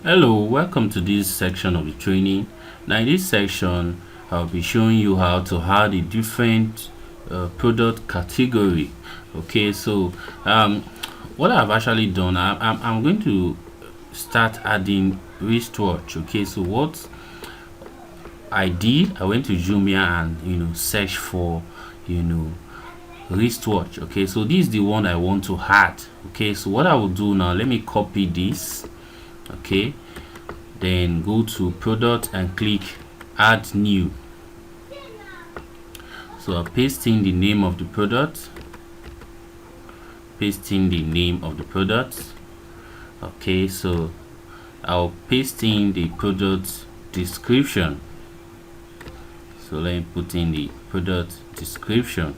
Hello, welcome to this section of the training. Now in this section I'll be showing you how to add a different product category. Okay, so what I've actually done, I'm going to start adding wristwatch. Okay, so what I did, I went to Jumia and search for wristwatch. Okay, so this is the one I want to add. Okay, so what I will do now, let me copy this. Okay, then go to product and click add new. So I'll paste in the name of the product, okay, so I'll paste in the product description. So let me put in the product description.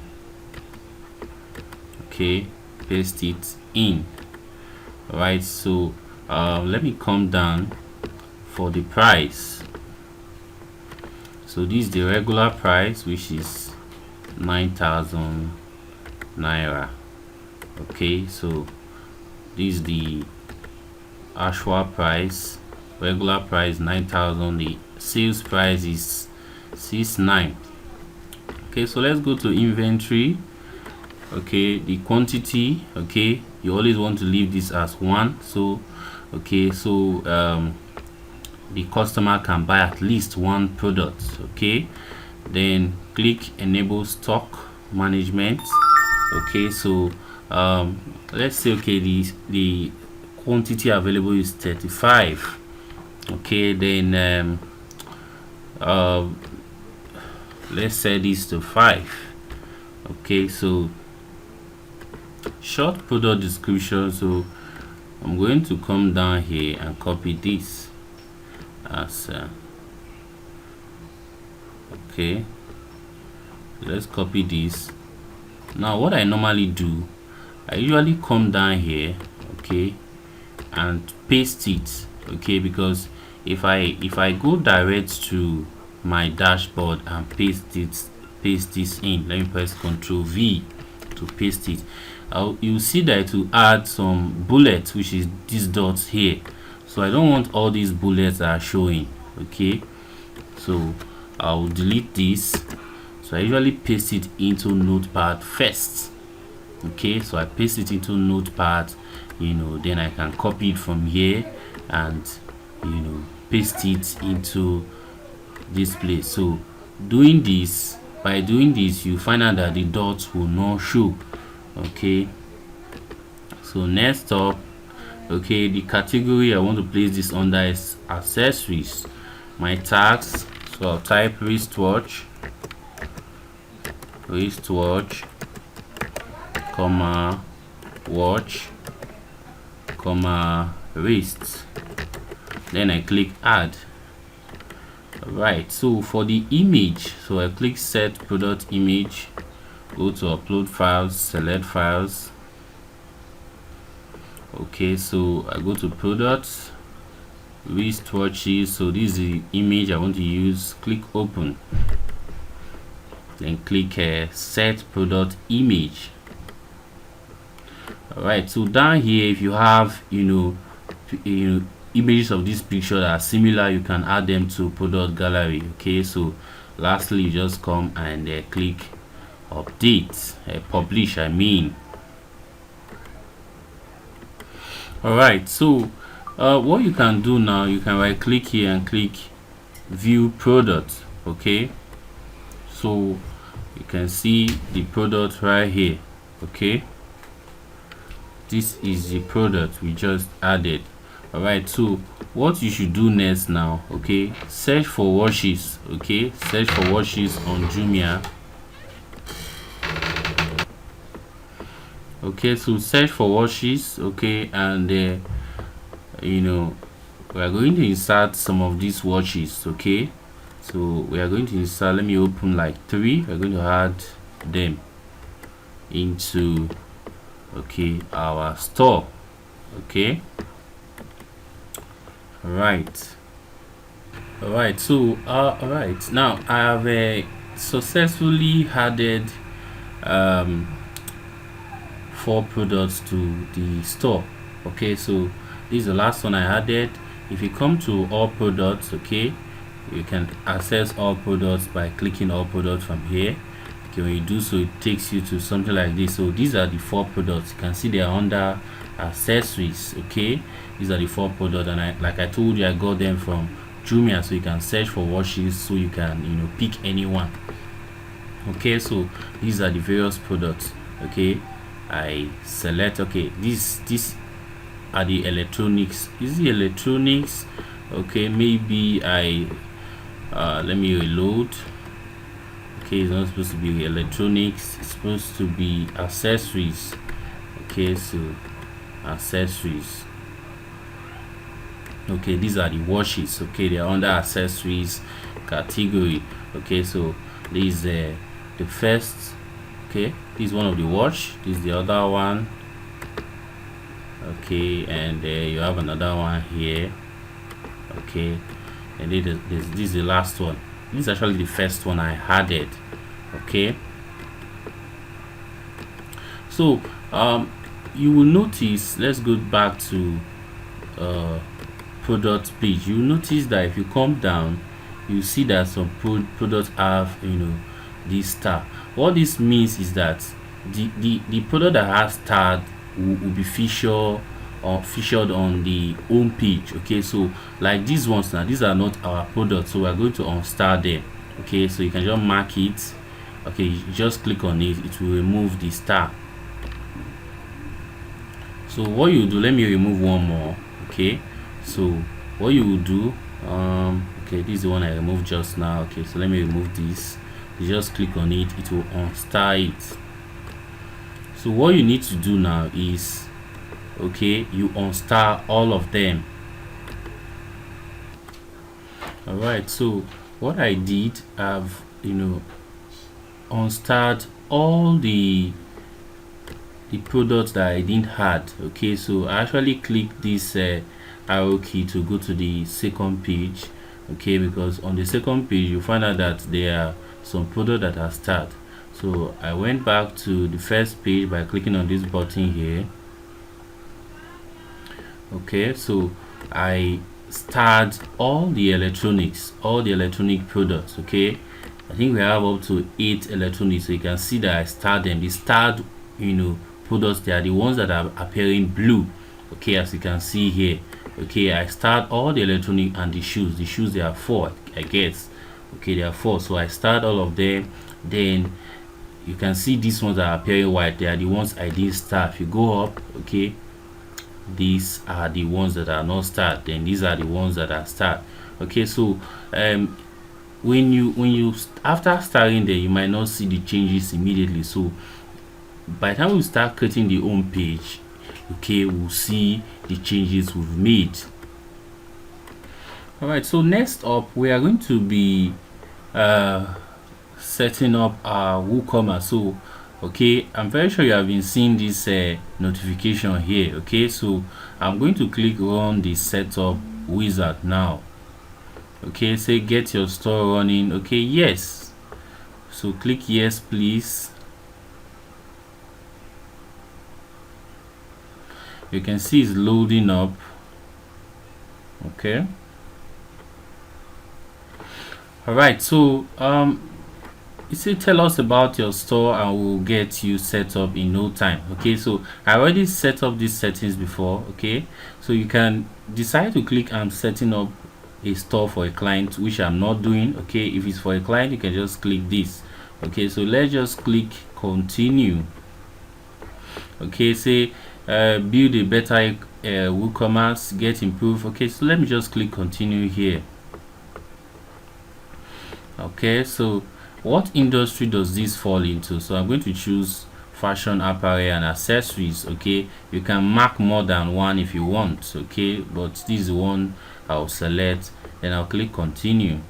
Okay, paste it in. All right, so let me come down for the price. So this is the regular price, which is 9,000 naira. Okay, so this is the actual price. Regular price 9,000, the sales price is 69. Okay, so let's go to inventory. Okay, the quantity, okay, you always want to leave this as 1. So okay, so the customer can buy at least 1 product. Okay, then click enable stock management. Okay, so let's say okay, the quantity available is 35. Okay, then let's set this to 5. Okay, so short product description. So I'm going to come down here and copy this as okay, let's copy this. Now what I normally do, I usually come down here, okay, and paste it. Okay, because if I go direct to my dashboard and paste this in, let me press Ctrl V to paste it, you'll see that it will add some bullets, which is these dots here. So I don't want all these bullets that are showing. Okay, so I'll delete this. So I usually paste it into Notepad first. Okay, so I paste it into Notepad, then I can copy it from here and paste it into this place. So by doing this you find out that the dots will not show. Okay, so next up, okay, the category I want to place this under is accessories. My tags, so I'll type wristwatch, comma watch, comma wrist, then I click add. Right, so for the image, so I click set product image, go to upload files, select files. Okay, so I go to products, wristwatches. So this is the image I want to use. Click open, then click set product image. All right, so down here, if you have images of this picture that are similar, you can add them to product gallery. Okay, so lastly you just come and click update, publish, I mean. All right, so what you can do now, you can right click here and click view product. Okay, so you can see the product right here. Okay, this is the product we just added. All right, so what you should do next now, okay, search for watches. Okay, search for watches on Jumia. Okay, so search for watches. Okay, and we are going to insert some of these watches. Okay, so we are going to insert, let me open like 3. We're going to add them into our store. Okay, all right, so all right, now I have successfully added 4 products to the store. Okay, so this is the last one I added. if you come to all products, okay, you can access all products by clicking all products from here. Okay, when you do so, it takes you to something like this. So these are the 4 products. You can see they are under accessories. Okay, these are the 4 products, and like I told you, I got them from Jumia, so you can search for washes, so you can pick anyone. Okay, so these are the various products. Okay, I select. Okay, these are the electronics. Is the electronics? Okay, maybe I let me reload. Okay, it's not supposed to be electronics, it's supposed to be accessories. Okay, so accessories. Okay, these are the washes. Okay, they are under accessories category. Okay, so this is the first. Okay, this is one of the watch, this is the other one. Okay, and you have another one here. Okay, and this is the last one. This is actually the first one I added. Okay, so you will notice, let's go back to product page. You notice that if you come down, you see that some products have this star. What this means is that the product that has star will be featured on the home page. Okay, so like these ones now, these are not our products, so we are going to unstar them. Okay, so you can just mark it. Okay, you just click on it, it will remove the star. So what you do, let me remove one more. Okay, so what you will do, okay, this is the one I removed just now. Okay, so let me remove this. You just click on it, it will unstar it. So what you need to do now is, okay, you unstar all of them. All right, so what I did, I've unstarred all the products that I didn't had. Okay, so I actually click this arrow key to go to the second page. Okay, because on the second page you find out that there are some products that are starred. So I went back to the first page by clicking on this button here. Okay, so I starred all the electronics, all the electronic products. Okay, I think we have up to 8 electronics, so you can see that I starred them. The starred products, they are the ones that are appearing blue. Okay, as you can see here. Okay, I start all the electronic and the shoes there are 4, I guess. Okay, there are 4, so I start all of them. Then you can see these ones that are appearing white, they are the ones I didn't start. If you go up, okay, these are the ones that are not start, then these are the ones that are start. Okay, so when you after starting there, you might not see the changes immediately. So by the time we start creating the home page, okay, we'll see the changes we've made. All right, so next up we are going to be setting up our WooCommerce. So okay, I'm very sure you have been seeing this notification here. Okay, so I'm going to click on the setup wizard now. Okay, say get your store running. Okay, yes, so click yes please. You can see it's loading up. Okay, all right, so you say tell us about your store and we'll get you set up in no time. Okay, so I already set up these settings before. Okay, so you can decide to click I'm setting up a store for a client, which I'm not doing. Okay, if it's for a client, you can just click this. Okay, so let's just click continue. Okay, say build a better WooCommerce, get improved. Okay, so let me just click continue here. Okay, so what industry does this fall into? So I'm going to choose fashion, apparel and accessories. Okay, you can mark more than one if you want. Okay, but this is the one I'll select, then I'll click continue.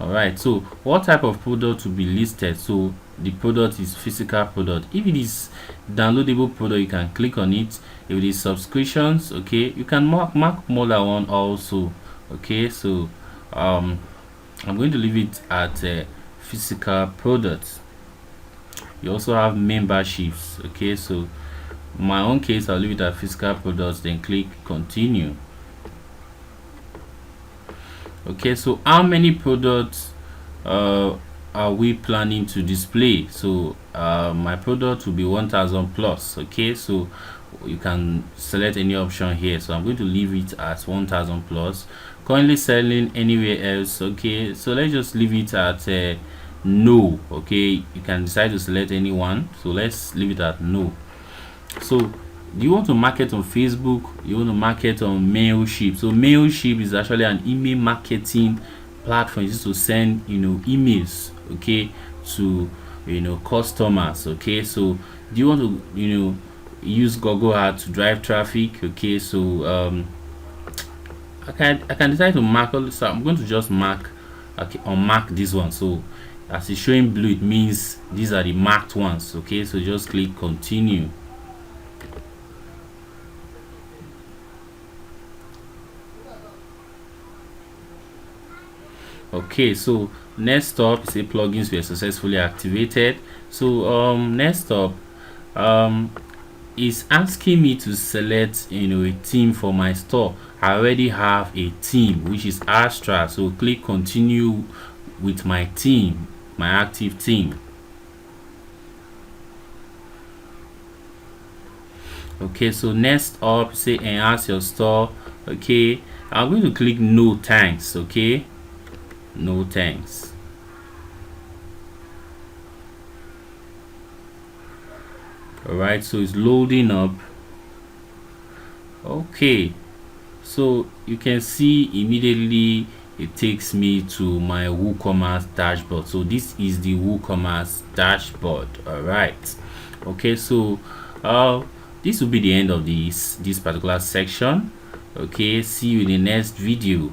All right, so what type of product will be listed? So the product is physical product. If it is downloadable product, you can click on it. If it is subscriptions, okay, you can mark more than one also. Okay, so I'm going to leave it at physical products. You also have memberships. Okay, so In my own case, I'll leave it at physical products, then click continue. Okay, so how many products are we planning to display? So my product will be 1000 plus. Okay, so you can select any option here, so I'm going to leave it at 1000 plus. Currently selling anywhere else? Okay, so let's just leave it at no. Okay, you can decide to select anyone, so let's leave it at no. So do you want to market on Facebook? You want to market on Mailship? So Mailship is actually an email marketing platform. It's used to send emails, okay, to customers. Okay, so do you want to use Google Ads to drive traffic? Okay, so I can decide to mark all this. So I'm going to just mark, okay, unmark this one. So as it's showing blue, it means these are the marked ones. Okay, so just click continue. Okay, so next up, say plugins were successfully activated. So next up, is asking me to select a theme for my store. I already have a theme, which is Astra. So click continue with my theme, my active theme. Okay, so next up, say enhance your store. Okay, I'm going to click no thanks. Okay, no thanks. All right, so it's loading up. Okay, so you can see immediately it takes me to my WooCommerce dashboard. So this is the WooCommerce dashboard. All right, okay, so this will be the end of this particular section. Okay, see you in the next video.